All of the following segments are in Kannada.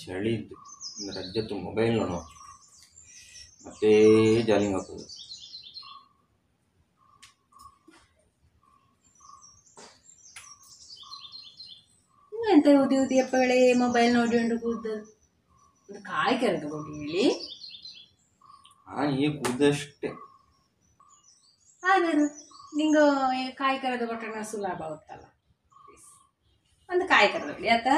ಚಳಿ ಇದ್ದು ರಜ್ಜತ್ತು ಮೊಬೈಲ್ ನೋಡುವ ಮತ್ತೆ ಜಾಲಿಂಗ್ ಆಗ್ತದೆ. ಎಂತ ಉದಿ ಉದಿ ಅಪ್ಪಗಳೇ ಮೊಬೈಲ್ ನೋಡಿಕೊಂಡು ಕೂದಲು ಒಂದು ಕಾಯಿ ಕೆರೆದು ಕೊಡಿ ಹೇಳಿ. ಈಗ ಕೂದಷ್ಟೇ ಆದರೂ ನಿಂಗೆ ಕಾಯಿ ಕರೆದು ಕೊಟ್ಟರೆ ಸುಲಭ ಆಗುತ್ತಲ್ಲ. ಒಂದು ಕಾಯಿ ಕರೆದು ಕೊಡಿ ಆತ.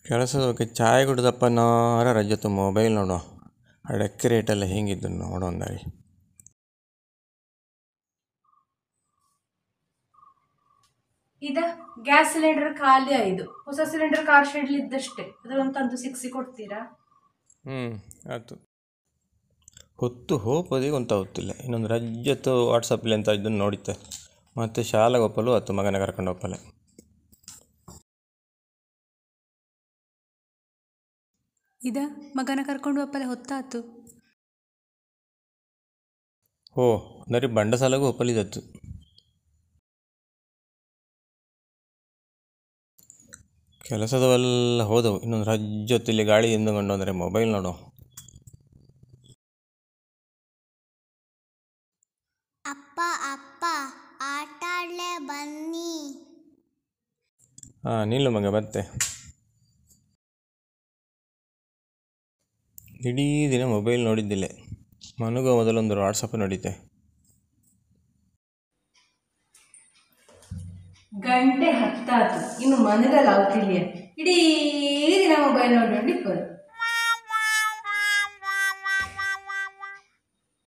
ಕೆಲಸದ ಬಗ್ಗೆ ಚಾಯ್ ಕುಡ್ದಪ್ಪನಾರ ರಜತ್ತು ಮೊಬೈಲ್ ನೋಡುವ. ಅಡಕ್ಕೆ ರೇಟೆಲ್ಲ ಹೆಂಗಿದ್ದು ನೋಡೋಂದಾಗಿ. ಇದ ಗ್ಯಾಸ್ ಸಿಲಿಂಡರ್ ಖಾಲಿ ಆಯ್ದು, ಹೊಸ ಸಿಲಿಂಡರ್ ಕಾರ್ ಶೆಡ್ಲಿ ಇದ್ದಷ್ಟೇ, ಅದರೊಂದು ತಂದು ಸಿಕ್ಸಿ ಕೊಡ್ತೀರಾ? ಆಯ್ತು. ಹೊತ್ತು ಹೋಗೋದಿಗೆ ಅಂತ ಗೊತ್ತಿಲ್ಲ. ಇನ್ನೊಂದು ರಜ್ಜತ್ತು ವಾಟ್ಸಪ್ಪಲ್ಲಿ ಅಂತ ಇದನ್ನು ನೋಡಿತ್ತೆ. ಮತ್ತು ಶಾಲೆಗೆ ಒಪ್ಪಲು ಅಥವಾ ಮಗನ ಕರ್ಕೊಂಡು ಒಪ್ಪಲೆ. ಇದ ಮಗನ ಕರ್ಕೊಂಡು ಒಪ್ಪಲೆ ಹೊತ್ತಾತು. ನರಿ ಬಂಡ ಸಾಲಗೂ ಒಪ್ಪಲಿದತ್ತು. ಕೆಲಸದವೆಲ್ಲ ಹೋದವು. ಇನ್ನೊಂದು ರಜ್ಜೊತ್ತಿಲ್ಲಿ ಗಾಳಿ ಎಂದುಕೊಂಡು ಅಂದರೆ ಮೊಬೈಲ್ ನೋಡೋ. ಅಪ್ಪ ಅಪ್ಪ ಆಟ ಆಡಲೇ ಬನ್ನಿ. ನಿಲ್ಲು ಮಗ ಮತ್ತೆ. ಇಡೀ ದಿನ ಮೊಬೈಲ್ ನೋಡಿದ್ದಿಲ್ಲ. ಮನಗೂ ಮೊದಲೊಂದು ವಾಟ್ಸಪ್ ನೋಡಿದ್ದೆ. ಗಂಟೆ 10 ಆಯ್ತು, ಇನ್ನು ಮನೆದಲ್ಲಿ ಆಗ್ತಿಲ್ಲ. ಇಡೀ ದಿನ ಮೊಬೈಲ್ ನೋಡ್ಕೊಂಡು ಇಪ್ಪದು.